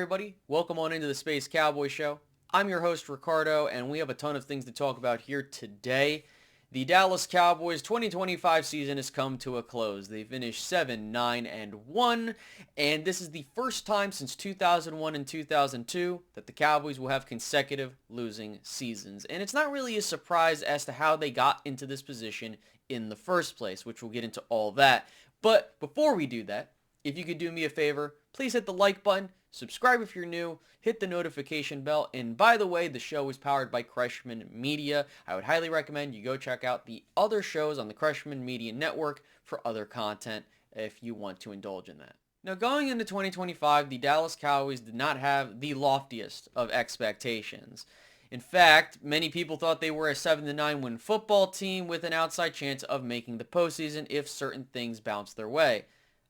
everybody. Welcome on into the Space Cowboy Show. I'm your host, Ricardo, and we have a ton of things to talk about here today. The Dallas Cowboys 2025 season has come to a close. They finished 7-9-1, and this is the first time since 2001 and 2002 that the Cowboys will have consecutive losing seasons. And it's not really a surprise as to how they got into this position in the first place, which we'll get into all that. But before we do that, if you could do me a favor, please hit the like button, subscribe if you're new, hit the notification bell, and by the way, the show is powered by Creshman Media. I would highly recommend you go check out the other shows on the Creshman Media Network for other content if you want to indulge in that. Now, going into 2025, the Dallas Cowboys did not have the loftiest of expectations. In fact, many people thought they were a 7-9 win football team with an outside chance of making the postseason if certain things bounced their way.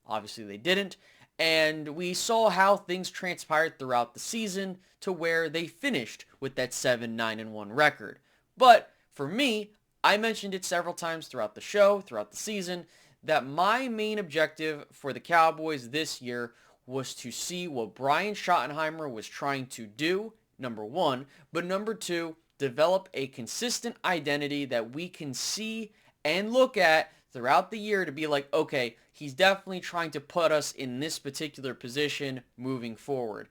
Obviously, they didn't, and we saw how things transpired throughout the season to where they finished with that 7-9-1 record. But for me, I mentioned it several times throughout the show, throughout the season, that my main objective for the Cowboys this year was to see what Brian Schottenheimer was trying to do, number one, but number two, develop a consistent identity that we can see and look at throughout the year to be like, okay, he's definitely trying to put us in this particular position moving forward.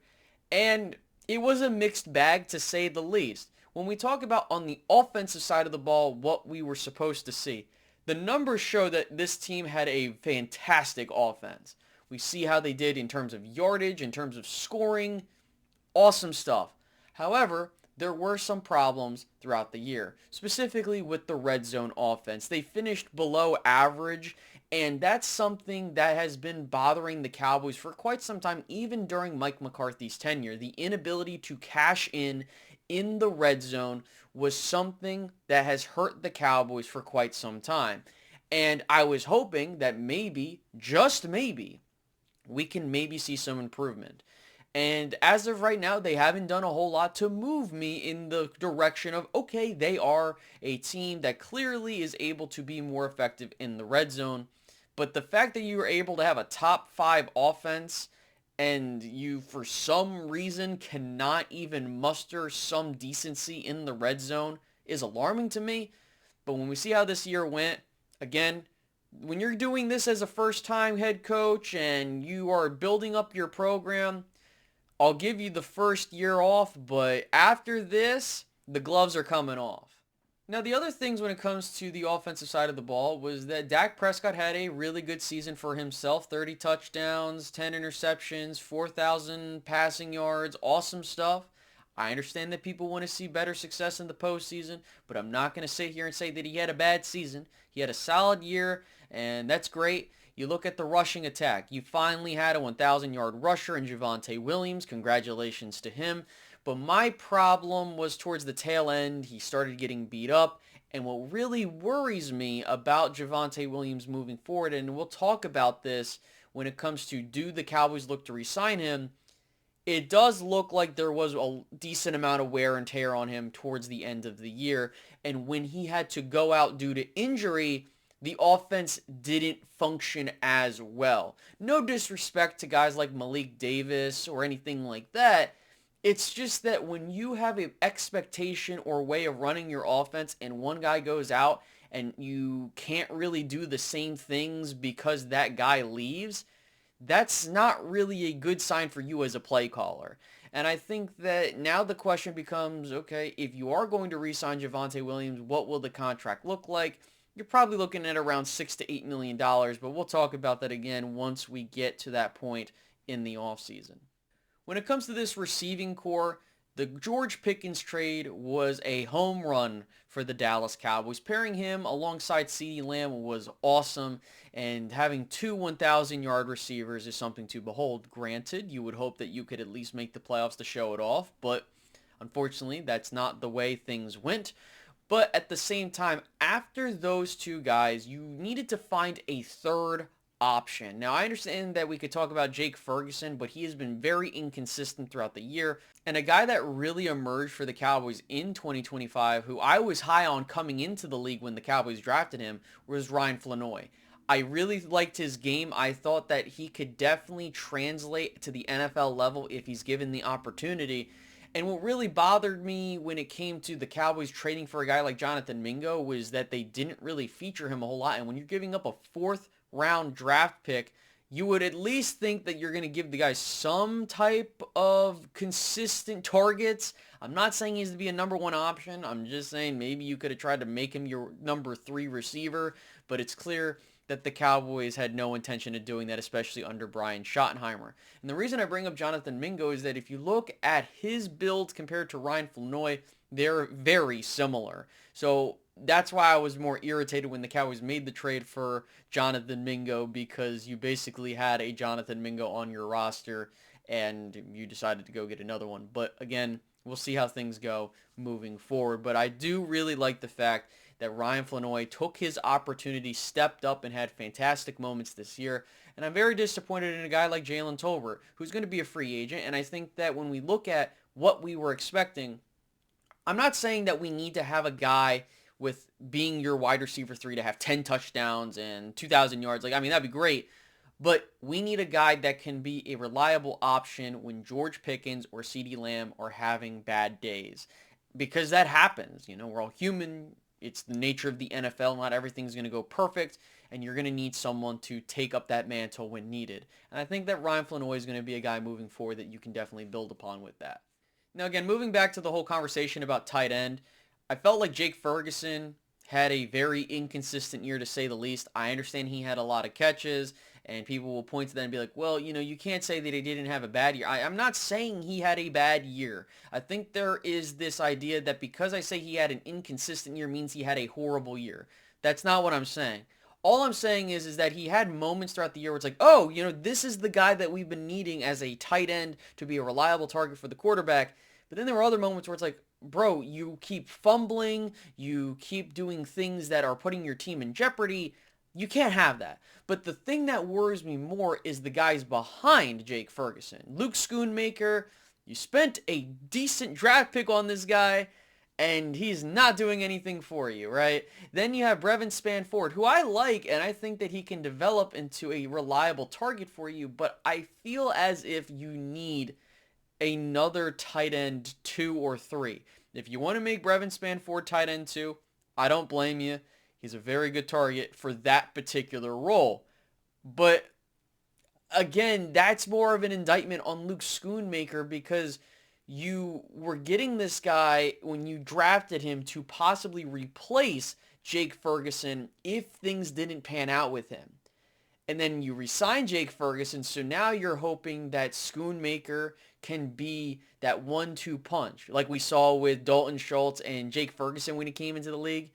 And it was a mixed bag to say the least. When we talk about on the offensive side of the ball, what we were supposed to see, the numbers show that this team had a fantastic offense. We see how they did in terms of yardage, in terms of scoring, awesome stuff. However, there were some problems throughout the year, specifically with the red zone offense. They finished below average, and that's something that has been bothering the Cowboys for quite some time, even during Mike McCarthy's tenure. The inability to cash in the red zone was something that has hurt the Cowboys for quite some time. And I was hoping that maybe, just maybe, we can maybe see some improvement. And as of right now, they haven't done a whole lot to move me in the direction of, okay, they are a team that clearly is able to be more effective in the red zone. But the fact that you were able to have a top 5 offense and you, for some reason, cannot even muster some decency in the red zone is alarming to me. But when we see how this year went, again, when you're doing this as a first-time head coach and you are building up your program, I'll give you the first year off, but after this, the gloves are coming off. Now, the other things when it comes to the offensive side of the ball was that Dak Prescott had a really good season for himself. 30 touchdowns, 10 interceptions, 4,000 passing yards, awesome stuff. I understand that people want to see better success in the postseason, but I'm not going to sit here and say that he had a bad season. He had a solid year, and that's great. You look at the rushing attack. You finally had a 1,000-yard rusher in Javonte Williams. Congratulations to him. But my problem was towards the tail end. He started getting beat up. And what really worries me about Javonte Williams moving forward, and we'll talk about this when it comes to do the Cowboys look to re-sign him, it does look like there was a decent amount of wear and tear on him towards the end of the year. And when he had to go out due to injury, the offense didn't function as well. No disrespect to guys like Malik Davis or anything like that. It's just that when you have an expectation or way of running your offense and one guy goes out and you can't really do the same things because that guy leaves, that's not really a good sign for you as a play caller. And I think that now the question becomes, okay, if you are going to re-sign Javonte Williams, what will the contract look like? You're probably looking at around $6 to $8 million, but we'll talk about that again once we get to that point in the offseason. When it comes to this receiving core, the George Pickens trade was a home run for the Dallas Cowboys. Pairing him alongside CeeDee Lamb was awesome, and having two 1,000-yard receivers is something to behold. Granted, you would hope that you could at least make the playoffs to show it off, but unfortunately, that's not the way things went. But at the same time, after those two guys, you needed to find a third option. Now, I understand that we could talk about Jake Ferguson, but he has been very inconsistent throughout the year. And a guy that really emerged for the Cowboys in 2025, who I was high on coming into the league when the Cowboys drafted him, was Ryan Flanoy. I really liked his game. I thought that he could definitely translate to the NFL level if he's given the opportunity. And what really bothered me when it came to the Cowboys trading for a guy like Jonathan Mingo was that they didn't really feature him a whole lot. And when you're giving up a fourth round draft pick, you would at least think that you're going to give the guy some type of consistent targets. I'm not saying he's to be a number one option. I'm just saying maybe you could have tried to make him your number 3 receiver, but it's clear that the Cowboys had no intention of doing that, especially under Brian Schottenheimer. And the reason I bring up Jonathan Mingo is that if you look at his build compared to Ryan Flanoy, they're very similar. So that's why I was more irritated when the Cowboys made the trade for Jonathan Mingo, because you basically had a Jonathan Mingo on your roster and you decided to go get another one. But again, we'll see how things go moving forward. But I do really like the fact that Ryan Flanoy took his opportunity, stepped up, and had fantastic moments this year. And I'm very disappointed in a guy like Jalen Tolbert, who's going to be a free agent. And I think that when we look at what we were expecting, I'm not saying that we need to have a guy with being your wide receiver 3 to have 10 touchdowns and 2,000 yards. Like, I mean, that'd be great. But we need a guy that can be a reliable option when George Pickens or CeeDee Lamb are having bad days. Because that happens. You know, we're all human. It's the nature of the NFL. Not everything's going to go perfect. And you're going to need someone to take up that mantle when needed. And I think that Ryan Flanoy is going to be a guy moving forward that you can definitely build upon with that. Now, again, moving back to the whole conversation about tight end, I felt like Jake Ferguson had a very inconsistent year, to say the least. I understand he had a lot of catches, and people will point to that and be like, well, you know, you can't say that he didn't have a bad year. I'm not saying he had a bad year. I think there is this idea that because I say he had an inconsistent year means he had a horrible year. That's not what I'm saying. All I'm saying is that he had moments throughout the year where it's like, oh, you know, this is the guy that we've been needing as a tight end to be a reliable target for the quarterback. But then there were other moments where it's like, bro, you keep fumbling, you keep doing things that are putting your team in jeopardy. You can't have that. But the thing that worries me more is the guys behind Jake Ferguson. Luke Schoonmaker, you spent a decent draft pick on this guy, and he's not doing anything for you, right? Then you have Brevin Spanford, who I like, and I think that he can develop into a reliable target for you, but I feel as if you need another tight end 2 or 3. If you want to make Brevin Spanford tight end 2, I don't blame you. He's a very good target for that particular role. But again, that's more of an indictment on Luke Schoonmaker, because you were getting this guy when you drafted him to possibly replace Jake Ferguson if things didn't pan out with him. And then you resign Jake Ferguson, so now you're hoping that Schoonmaker can be that 1-2 punch, like we saw with Dalton Schultz and Jake Ferguson when he came into the league.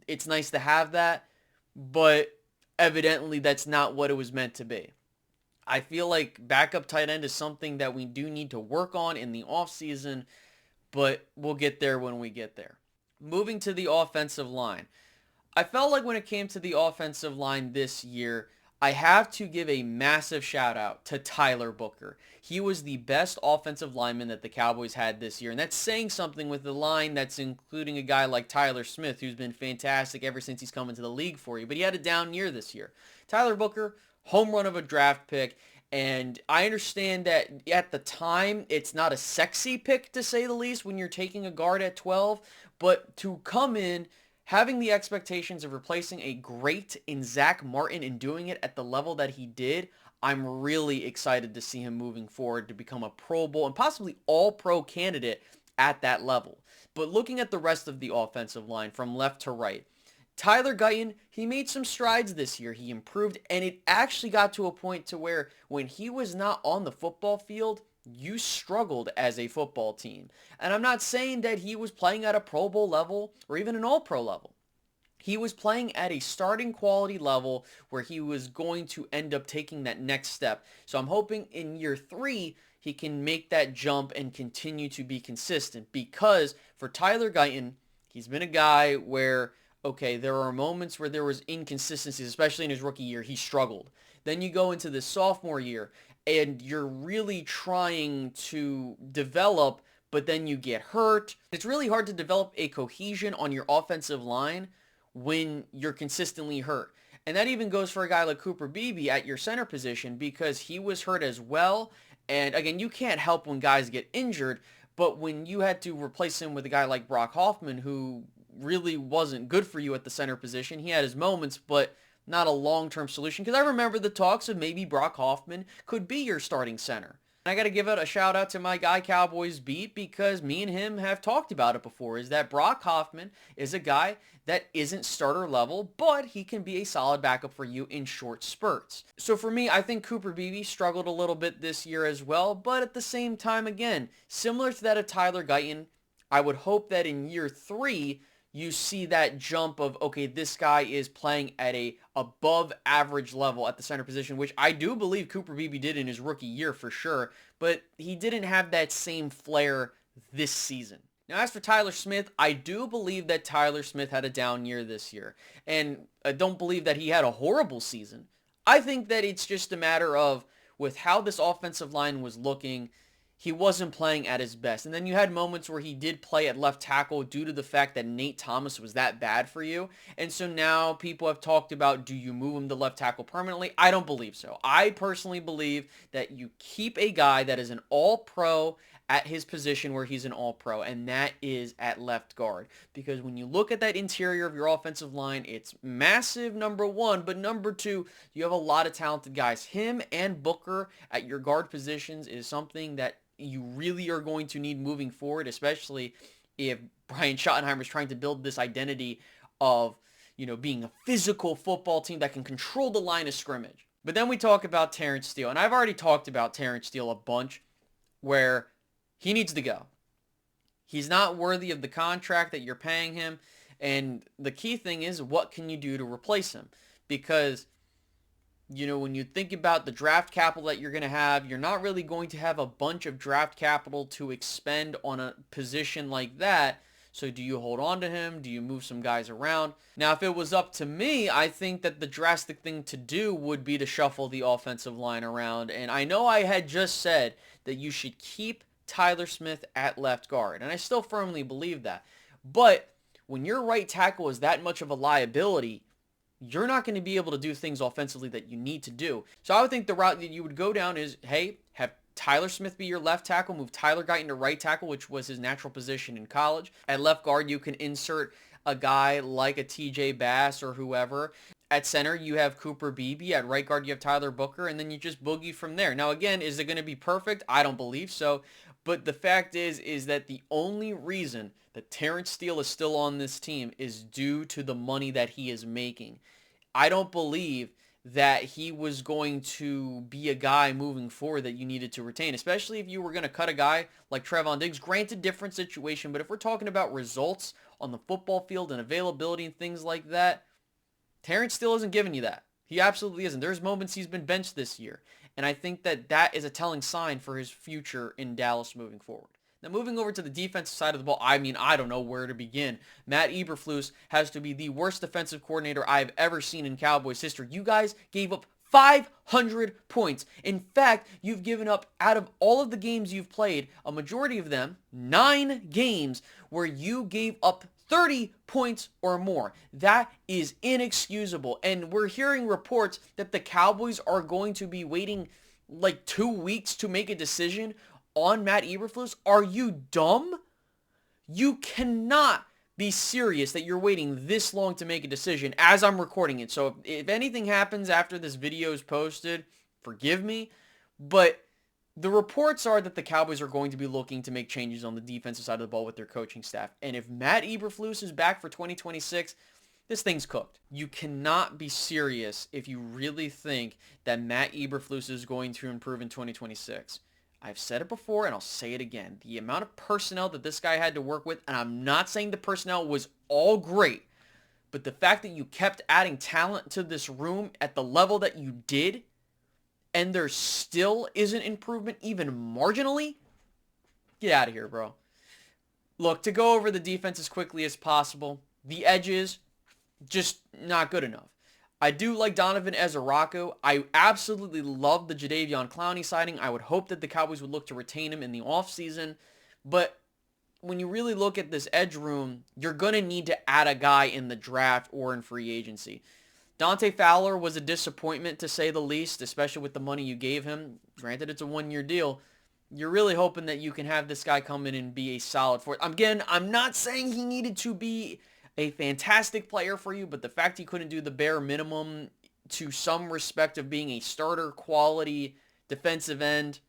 It's nice to have that, but evidently that's not what it was meant to be. I feel like backup tight end is something that we do need to work on in the offseason, but we'll get there when we get there. Moving to the offensive line. I felt like when it came to the offensive line this year, I have to give a massive shout out to Tyler Booker. He was the best offensive lineman that the Cowboys had this year, and that's saying something with the line that's including a guy like Tyler Smith, who's been fantastic ever since he's come into the league for you, but he had a down year this year. Tyler Booker, home run of a draft pick, and I understand that at the time it's not a sexy pick, to say the least, when you're taking a guard at 12, but to come in having the expectations of replacing a great in Zach Martin and doing it at the level that he did, I'm really excited to see him moving forward to become a Pro Bowl and possibly all-pro candidate at that level. But looking at the rest of the offensive line from left to right, Tyler Guyton, he made some strides this year. He improved, and it actually got to a point to where when he was not on the football field, you struggled as a football team. And I'm not saying that he was playing at a Pro Bowl level or even an All-Pro level. He was playing at a starting quality level where he was going to end up taking that next step. So I'm hoping in year 3, he can make that jump and continue to be consistent. Because for Tyler Guyton, he's been a guy where, okay, there are moments where there was inconsistencies, especially in his rookie year. He struggled. Then you go into the sophomore year, and you're really trying to develop, but then you get hurt. It's really hard to develop a cohesion on your offensive line when you're consistently hurt. And that even goes for a guy like Cooper Beebe at your center position because he was hurt as well. And again, you can't help when guys get injured, but when you had to replace him with a guy like Brock Hoffman, who really wasn't good for you at the center position, he had his moments, but not a long-term solution. Because I remember the talks of maybe Brock Hoffman could be your starting center. I got to give out a shout out to my guy Cowboys Beat because me and him have talked about it before, is that Brock Hoffman is a guy that isn't starter level, but he can be a solid backup for you in short spurts. So for me, I think Cooper Beebe struggled a little bit this year as well, but at the same time, again, similar to that of Tyler Guyton, I would hope that in year 3, you see that jump of, okay, this guy is playing at a above average level at the center position, which I do believe Cooper Beebe did in his rookie year for sure, but he didn't have that same flair this season. Now, as for Tyler Smith, I do believe that Tyler Smith had a down year this year, and I don't believe that he had a horrible season. I think that it's just a matter of, with how this offensive line was looking, he wasn't playing at his best. And then you had moments where he did play at left tackle due to the fact that Nate Thomas was that bad for you. And so now people have talked about, do you move him to left tackle permanently? I don't believe so. I personally believe that you keep a guy that is an all-pro at his position where he's an all-pro, and that is at left guard. Because when you look at that interior of your offensive line, it's massive, number one, but number two, you have a lot of talented guys. Him and Booker at your guard positions is something that you really are going to need moving forward, especially if Brian Schottenheimer is trying to build this identity of, being a physical football team that can control the line of scrimmage. But then we talk about Terrence Steele, and I've already talked about Terrence Steele a bunch, where he needs to go. He's not worthy of the contract that you're paying him, and the key thing is, what can you do to replace him? Because when you think about the draft capital that you're going to have, you're not really going to have a bunch of draft capital to expend on a position like that. So do you hold on to him? Do you move some guys around? Now, if it was up to me, I think that the drastic thing to do would be to shuffle the offensive line around. And I know I had just said that you should keep Tyler Smith at left guard, and I still firmly believe that. But when your right tackle is that much of a liability, you're not going to be able to do things offensively that you need to do. So I would think the route that you would go down is, hey, have Tyler Smith be your left tackle, move Tyler Guyton to right tackle, which was his natural position in college. At left guard, you can insert a guy like a TJ Bass or whoever. At center, you have Cooper Beebe. At right guard, you have Tyler Booker, and then you just boogie from there. Now, again, is it going to be perfect? I don't believe so. But the fact is that the only reason that Terrence Steele is still on this team is due to the money that he is making. I don't believe that he was going to be a guy moving forward that you needed to retain, especially if you were going to cut a guy like Trevon Diggs. Granted, different situation, but if we're talking about results on the football field and availability and things like that, Terrence Steele isn't giving you that. He absolutely isn't. There's moments he's been benched this year, and I think that that is a telling sign for his future in Dallas moving forward. Now, moving over to the defensive side of the ball, I don't know where to begin. Matt Eberflus has to be the worst defensive coordinator I've ever seen in Cowboys history. You guys gave up 500 points. In fact, you've given up, out of all of the games you've played, a majority of them, 9 games, where you gave up 30 points or more. That is inexcusable. And we're hearing reports that the Cowboys are going to be waiting like 2 weeks to make a decision on Matt Eberflus. Are you dumb? You cannot be serious that you're waiting this long to make a decision as I'm recording it. So if anything happens after this video is posted, forgive me. But the reports are that the Cowboys are going to be looking to make changes on the defensive side of the ball with their coaching staff. And if Matt Eberflus is back for 2026, this thing's cooked. You cannot be serious if you really think that Matt Eberflus is going to improve in 2026. I've said it before, and I'll say it again. The amount of personnel that this guy had to work with, and I'm not saying the personnel was all great, but the fact that you kept adding talent to this room at the level that you did, and there still isn't improvement even marginally, get out of here, bro. Look, to go over the defense as quickly as possible, the edges, just not good enough. I do like Donovan Ezaraku. I absolutely love the Jadeveon Clowney signing. I would hope that the Cowboys would look to retain him in the offseason. But when you really look at this edge room, you're going to need to add a guy in the draft or in free agency. Dante Fowler was a disappointment to say the least, especially with the money you gave him. Granted, it's a one-year deal. You're really hoping that you can have this guy come in and be a solid fourth. Again, I'm not saying he needed to be a fantastic player for you, but the fact he couldn't do the bare minimum to some respect of being a starter quality defensive end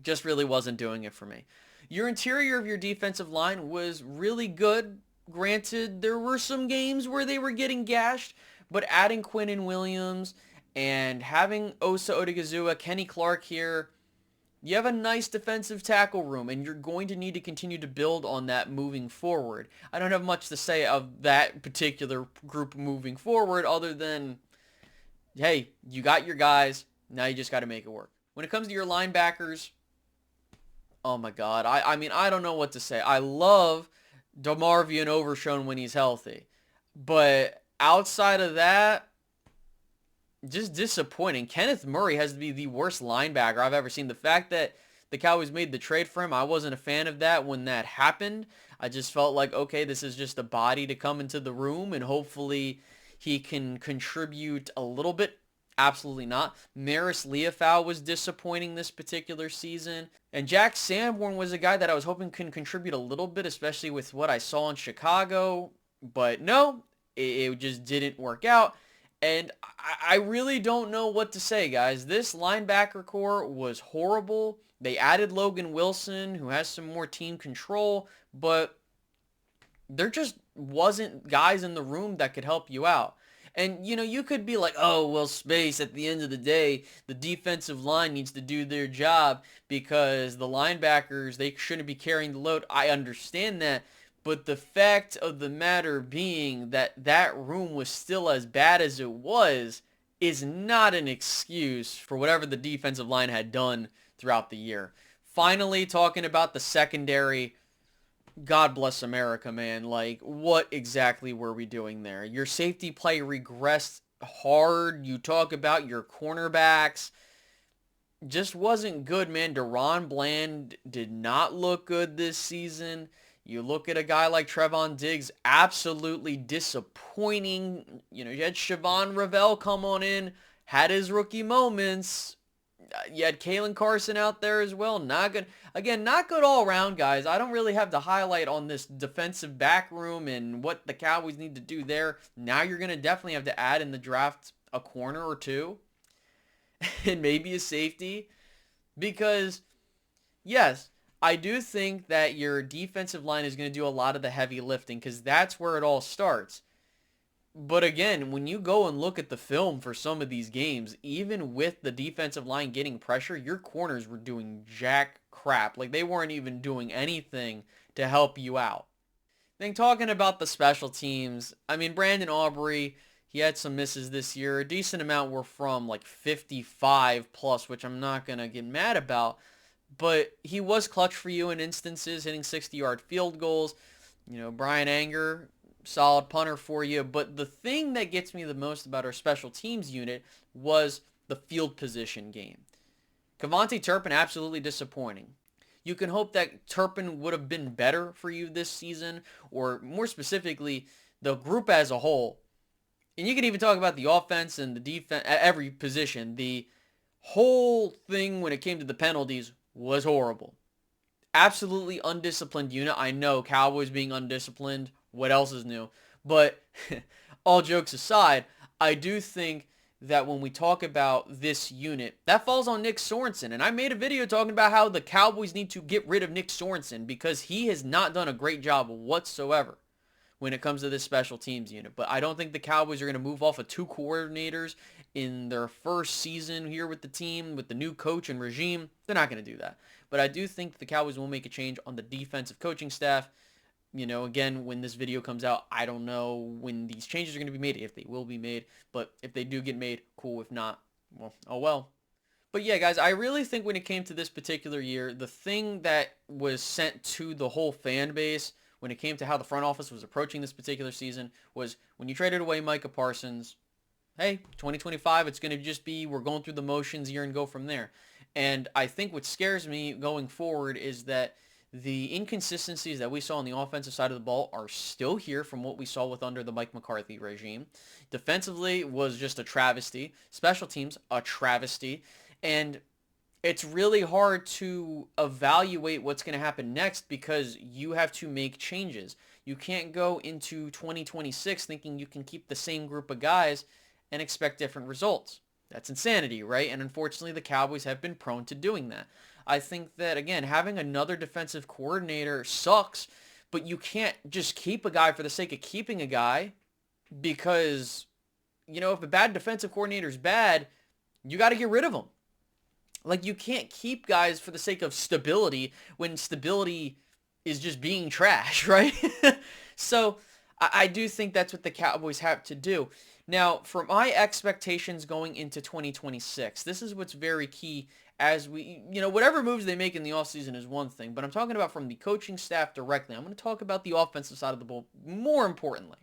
just really wasn't doing it for me. Your interior of your defensive line was really good. Granted, there were some games where they were getting gashed, but adding Quinnen Williams and having Osa Odigizua, Kenny Clark here, you have a nice defensive tackle room, and you're going to need to continue to build on that moving forward. I don't have much to say of that particular group moving forward other than, hey, you got your guys. Now you just got to make it work. When it comes to your linebackers, oh my God. I mean, I don't know what to say. I love DeMarvion Overshown when he's healthy. But outside of that, just disappointing. Kenneth Murray has to be the worst linebacker I've ever seen. The fact that the Cowboys made the trade for him, I wasn't a fan of that when that happened. I just felt like, okay, this is just a body to come into the room and hopefully he can contribute a little bit. Absolutely not. Maris Leofau was disappointing this particular season. And Jack Sanborn was a guy that I was hoping can contribute a little bit, especially with what I saw in Chicago. But no, it just didn't work out. And I really don't know what to say, guys. This linebacker core was horrible. They added Logan Wilson, who has some more team control, but there just wasn't guys in the room that could help you out. And, you know, you could be like, oh, well, Space, at the end of the day, the defensive line needs to do their job because the linebackers, they shouldn't be carrying the load. I understand that. But the fact of the matter being that that room was still as bad as it was is not an excuse for whatever the defensive line had done throughout the year. Finally, talking about the secondary, God bless America, man. Like, what exactly were we doing there? Your safety play regressed hard. You talk about your cornerbacks. Just wasn't good, man. Deron Bland did not look good this season. You look at a guy like Trevon Diggs, absolutely disappointing. You know, you had Siobhan Ravel come on in, had his rookie moments. You had Kalen Carson out there as well. Not good. Again, not good all around, guys. I don't really have to highlight on this defensive back room and what the Cowboys need to do there. Now you're going to definitely have to add in the draft a corner or two and maybe a safety because, yes, I do think that your defensive line is going to do a lot of the heavy lifting because that's where it all starts. But again, when you go and look at the film for some of these games, even with the defensive line getting pressure, your corners were doing jack crap. Like they weren't even doing anything to help you out. Then talking about the special teams, I mean, Brandon Aubrey, he had some misses this year. A decent amount were from like 55 plus, which I'm not going to get mad about. But he was clutch for you in instances, hitting 60-yard field goals. You know, Brian Anger, solid punter for you. But the thing that gets me the most about our special teams unit was the field position game. Kevontae Turpin, absolutely disappointing. You can hope that Turpin would have been better for you this season, or more specifically, the group as a whole. And you can even talk about the offense and the defense at every position. The whole thing when it came to the penalties was horrible. Absolutely undisciplined unit. I know, Cowboys being undisciplined, what else is new? But all jokes aside, I do think that when we talk about this unit, that falls on Nick Sorensen. And I made a video talking about how the Cowboys need to get rid of Nick Sorensen because he has not done a great job whatsoever when it comes to this special teams unit. But I don't think the Cowboys are going to move off of two coordinators in their first season here with the team, with the new coach and regime. They're not going to do that. But I do think the Cowboys will make a change on the defensive coaching staff. You know, again, when this video comes out, I don't know when these changes are going to be made, if they will be made. But if they do get made, cool. If not, well, oh well. But yeah, guys, I really think when it came to this particular year, the thing that was sent to the whole fan base when it came to how the front office was approaching this particular season was when you traded away Micah Parsons, hey, 2025, it's going to just be we're going through the motions here and go from there. And I think what scares me going forward is that The inconsistencies that we saw on the offensive side of the ball are still here from what we saw with under the Mike McCarthy regime. Defensively was just a travesty. Special teams, a travesty. And it's really hard to evaluate what's going to happen next because you have to make changes. You can't go into 2026 thinking you can keep the same group of guys and expect different results. That's insanity, right? And unfortunately, the Cowboys have been prone to doing that. I think that, again, having another defensive coordinator sucks, but you can't just keep a guy for the sake of keeping a guy because, if a bad defensive coordinator is bad, you got to get rid of him. Like, you can't keep guys for the sake of stability when stability is just being trash, right? So I do think that's what the Cowboys have to do. Now, for my expectations going into 2026, this is what's very key as we, whatever moves they make in the offseason is one thing, but I'm talking about from the coaching staff directly. I'm going to talk about the offensive side of the ball more importantly.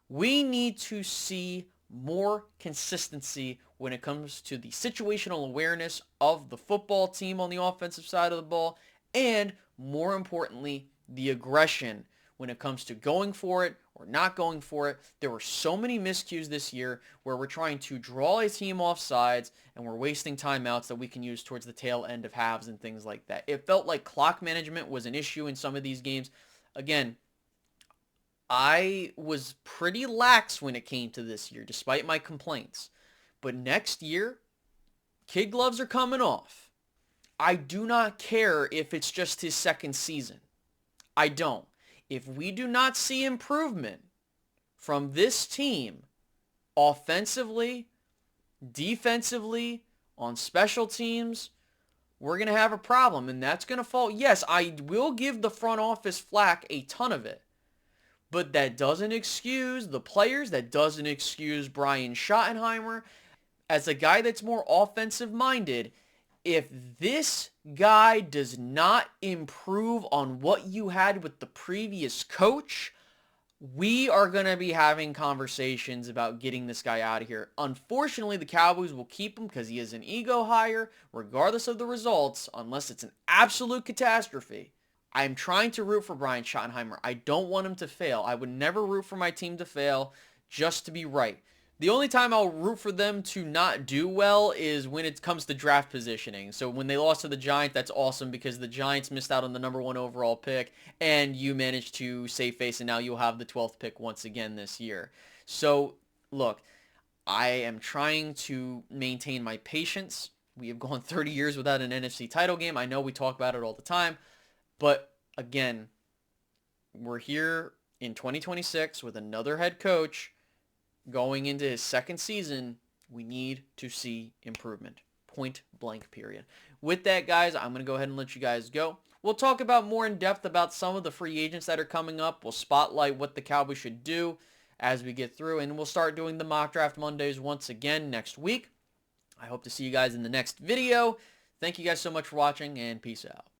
We need to see more consistency when it comes to the situational awareness of the football team on the offensive side of the ball, and more importantly, the aggression when it comes to going for it or not going for it. There were so many miscues this year where we're trying to draw a team off sides and we're wasting timeouts that we can use towards the tail end of halves and things like that. It felt like clock management was an issue in some of these games. Again, I was pretty lax when it came to this year, despite my complaints. But next year, kid gloves are coming off. I do not care if it's just his second season. I don't. If we do not see improvement from this team, offensively, defensively, on special teams, we're going to have a problem. And that's going to fall. Yes, I will give the front office flack a ton of it. But that doesn't excuse the players. That doesn't excuse Brian Schottenheimer. As a guy that's more offensive-minded, if this guy does not improve on what you had with the previous coach, we are going to be having conversations about getting this guy out of here. Unfortunately, the Cowboys will keep him because he is an ego hire, regardless of the results, unless it's an absolute catastrophe. I'm trying to root for Brian Schottenheimer. I don't want him to fail. I would never root for my team to fail just to be right. The only time I'll root for them to not do well is when it comes to draft positioning. So when they lost to the Giants, that's awesome because the Giants missed out on the number 1 overall pick and you managed to save face and now you'll have the 12th pick once again this year. So look, I am trying to maintain my patience. We have gone 30 years without an NFC title game. I know we talk about it all the time, but again, we're here in 2026 with another head coach. Going into his second season, we need to see improvement. Point blank, period. With that, guys, I'm going to go ahead and let you guys go. We'll talk about more in depth about some of the free agents that are coming up. We'll spotlight what the Cowboys should do as we get through, and we'll start doing the mock draft Mondays once again next week. I hope to see you guys in the next video. Thank you guys so much for watching, and peace out.